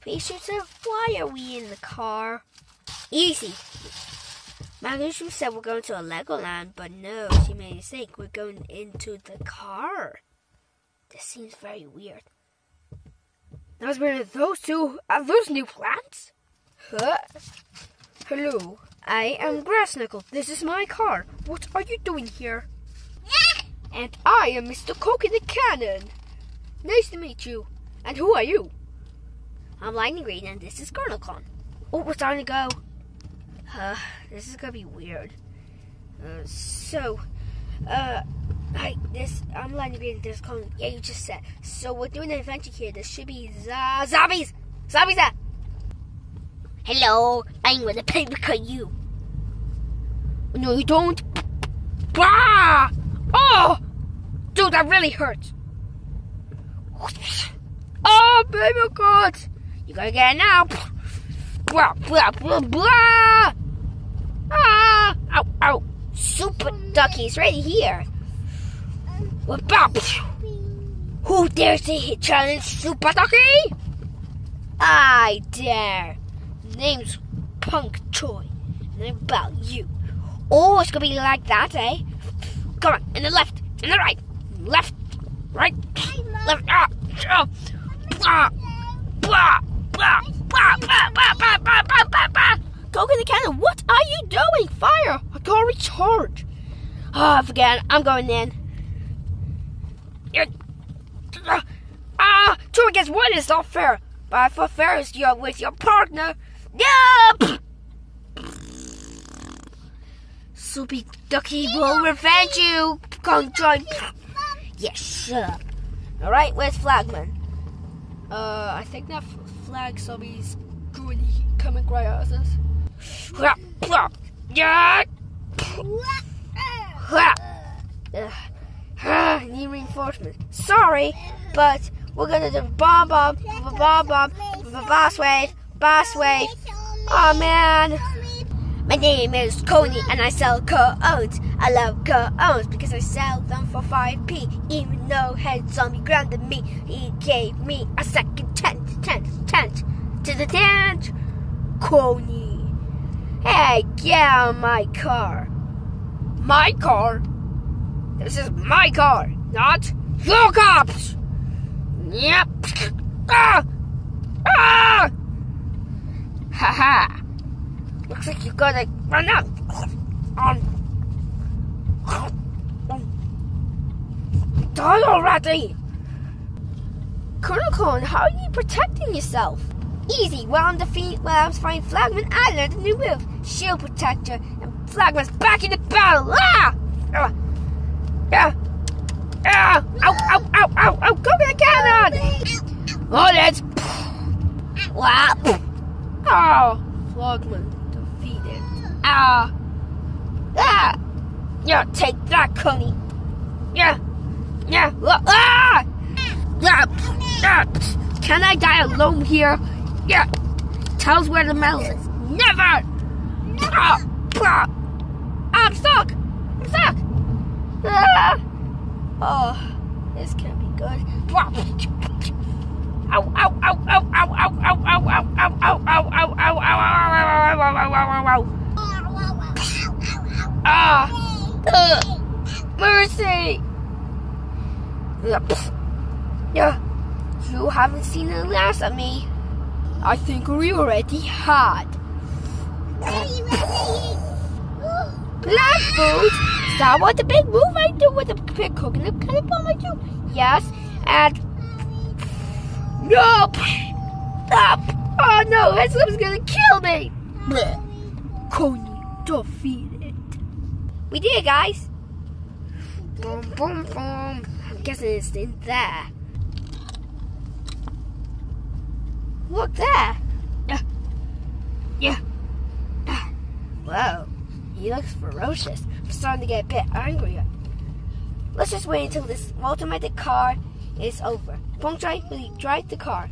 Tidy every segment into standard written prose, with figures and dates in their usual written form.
Spaceship, why are we in the car? Easy. Magician said we're going to a Legoland, but no, she made a mistake. We're going into the car. This seems very weird. I was wearing those two. Are those new plants? Huh? Hello, I am Grassnickel. This is my car. What are you doing here? And I am Mr. Coke in the Cannon. Nice to meet you. And who are you? I'm Lightning Green, and this is Kernal. Oh, we're starting to go. This is gonna be weird. I'm Lightning Green, this is Kernal. Yeah, you just said. So we're doing an adventure here. There should be zombies! Zombies there! Hello, I'm gonna paper you. No, you don't. Ah! Oh! Dude, that really hurts. Oh, baby God! You gotta get it now. Blah, blah, blah, blah. Ah! Ow, ow. Super Ducky's right here. Who dares to hit challenge Super Ducky? I dare. Name's Punk Choi. And I'm about you. Oh, it's gonna be like that, eh? Come on, in the left, in the right. Left, right, left, Coke in the Cannon, what are you doing? Fire! I can't recharge. Oh, forget it. I'm going in. Two against one is not fair. But I thought fair is you're with your partner. Yeah! Soupy Ducky will revenge you. Come join. Yes, sure. Alright, where's Flagman? I think that flag zombie's coming right at us. Yeah! Need reinforcements. Sorry, but we're gonna do bomb, boss wave. Oh man. My name is Coney and I sell co-owns. I love co-owns because I sell them for 5p. Even though head zombie grounded me, he gave me a second tent to the tent. Coney. Hey, get out of my car. My car? This is my car, not your cops. Yep. Haha. Looks like you're gonna run out. Die already! Kernal, how are you protecting yourself? Easy, while I'm fighting Flagman, I learned a new move. Shield protector, and Flagman's back in the battle! Ow! Go to the cannon! Oh, that's... Oh, Flagman defeated. Yeah, take that, Coney. Yeah. Can I die alone here? Yeah. Tell us where the medal is. Never! I'm stuck! Oh, this can't be good. Mercy! Yeah, you haven't seen the last of me. I think we already had. Plant food? Is that what the big move I do with the big coconut kind of bomb I do? Yes, and... No! Stop! Oh no, Headslip's gonna kill me! Coney defeated. We did it, guys. Boom, boom, boom. I'm guessing it's in there. Look there. Yeah. Whoa. He looks ferocious. I'm starting to get a bit angry. Let's just wait until this automatic car is over. Punctuate, will you drive the car?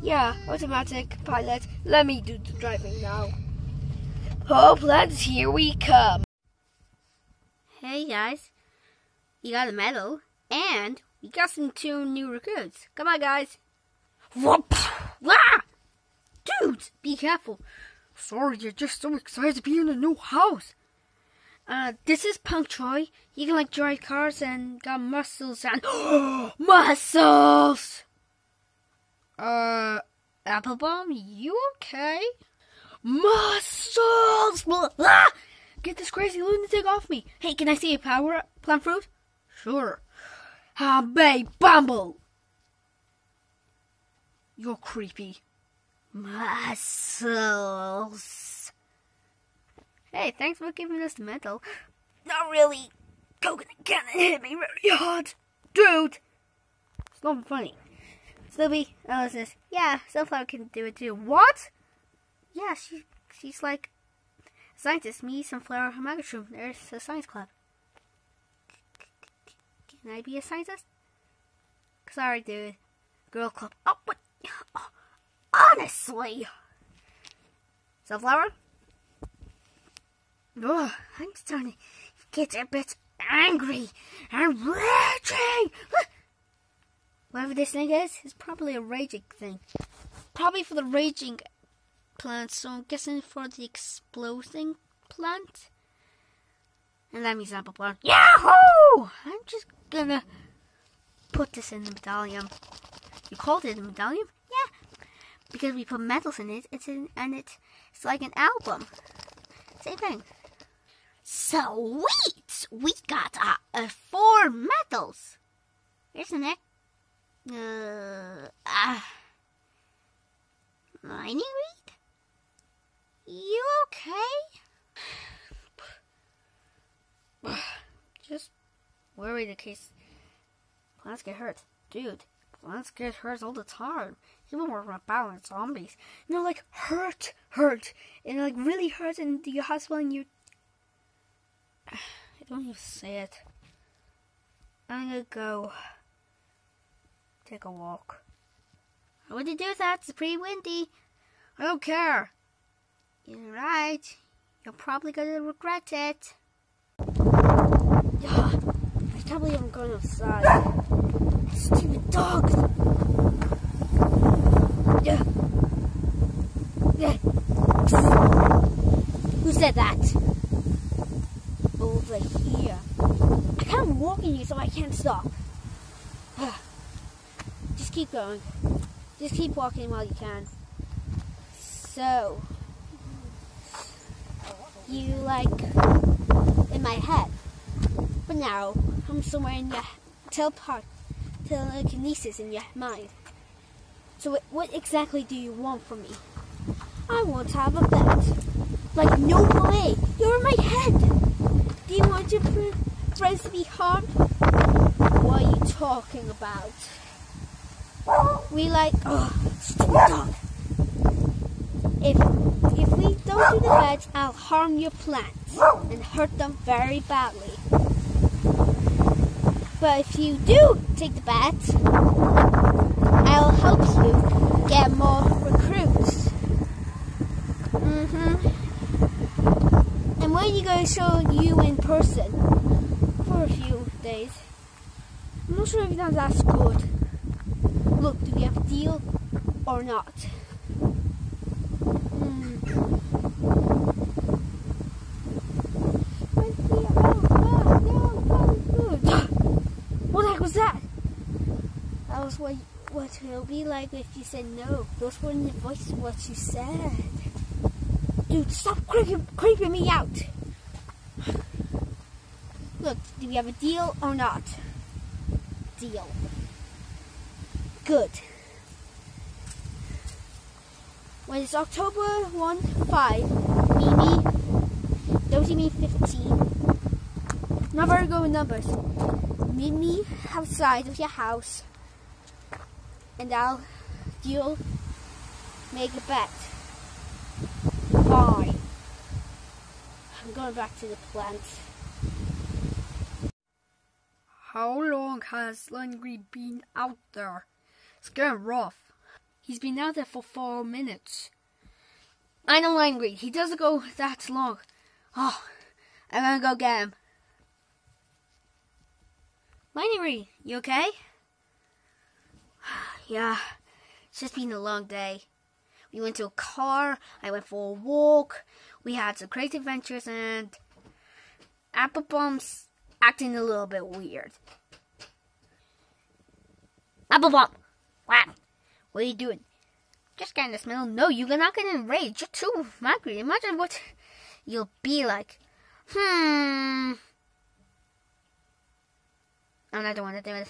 Yeah, automatic pilot. Let me do the driving now. Oh, let's here we come. Hey guys, you got a medal, and we got some 2 new recruits. Come on, guys. Whoop! Ah! Pult, be careful. Sorry, you're just so excited to be in a new house. This is Punk Troy. You can like drive cars and got muscles and muscles. Applebaum, you okay? Muscles! Ah! Get this crazy lunatic off me. Hey, can I see a power plant fruit? Sure. Babe, Bumble. You're creepy. Muscles. Hey, thanks for giving us the medal. Not really. Coconut cannon hit me very hard. Dude. It's not funny. Snoopy, Alice says, yeah, Sunflower can do it too. What? Yeah, she's like a scientist. Me, Sunflower, Mushroom. There's a science club. Can I be a scientist? Sorry, dude. Girl club. Oh, what? Oh, honestly. Sunflower? Oh, I'm starting to get a bit angry and raging. Whatever this thing is, it's probably a raging thing. Probably for the raging plant, so I'm guessing for the exploding plant. And that means apple plant. Yahoo! I'm just gonna put this in the medallion. You called it a medallion? Yeah. Because we put medals in it, it's like an album. Same thing. Sweet! We got 4 medals. Isn't it? Mining Reed? You okay? Just worried in case plants get hurt. Dude, plants get hurt all the time. Even when we're battling zombies. You know, like hurt. And like really hurt in the hospital and you... I don't even say it. I'm gonna go take a walk. What do you do with that? It's pretty windy. I don't care. You're right. You're probably gonna regret it. Yeah, I can't believe I'm going outside. Stupid dog. Yeah. Who said that? Over here. I can't walk in here, so I can't stop. Just keep going. Just keep walking while you can. So, you like in my head, but now I'm somewhere in your telekinesis in your mind. So what exactly do you want from me? I want to have a bet. Like, no way! You're in my head! Do you want your friends to be harmed? What are you talking about? We like... Oh, stupid dog. If we don't do the bet, I'll harm your plants and hurt them very badly. But if you do take the bet, I'll help you get more recruits. And when are you going to show you in person? For a few days. I'm not sure if that's good. Look, do we have a deal or not? What the heck was that? That was what it'll be like if you said no. Those weren't the voice of what you said. Dude, stop creeping me out. Look, do we have a deal or not? Deal. Good. When it's October 1/5, Mimi, those you mean 15. Not very good with numbers. Meet me outside of your house, and you'll make a bet. Fine. I'm going back to the plant. How long has Langry been out there? It's getting rough. He's been out there for 4 minutes. I know Langry. He doesn't go that long. Oh, I'm gonna go get him. Langry, you okay? Yeah, it's just been a long day. We went to a car. I went for a walk. We had some crazy adventures, and Applebomb's acting a little bit weird. Applebomb! What? What are you doing? Just getting the smell. No, you're not getting enraged. You're too angry. Imagine what you'll be like. I don't want to do it.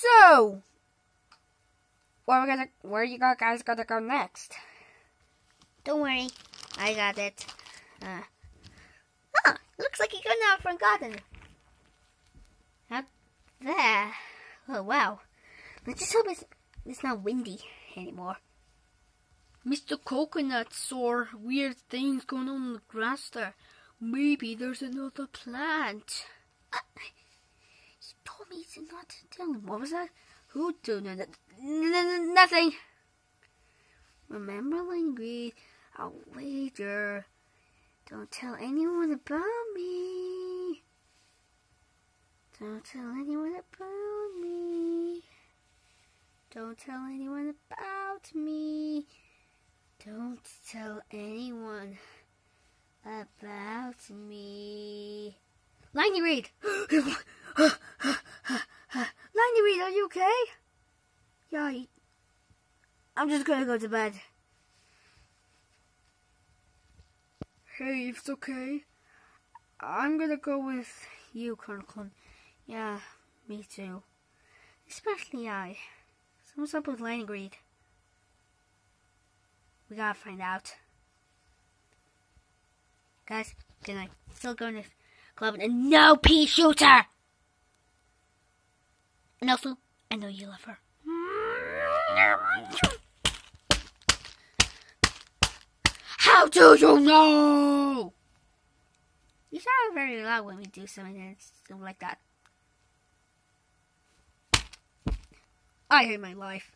So, where you guys gonna go next? Don't worry, I got it. Looks like you're going out front garden. Out there. Oh wow. Let's just hope it's not windy anymore. Mr. Coconut saw weird things going on in the grass there. Maybe there's another plant. He told me to not tell him. What was that? Who told him that? Nothing. Remember, Langreed, I'll wager. Don't tell anyone about me. Don't tell anyone about me. Don't tell anyone about me. Don't tell anyone about me. Langreed! Langreed, are you okay? Yeah, I'm just gonna go to bed. Hey, if it's okay, I'm gonna go with you, Kernal. Yeah, me too. Especially I. So what's up with Langreed? We gotta find out. Guys, good night. Still going to club and no pea shooter! And also, I know you love her. How do you know? You sound very loud when we do something like that. I hate my life.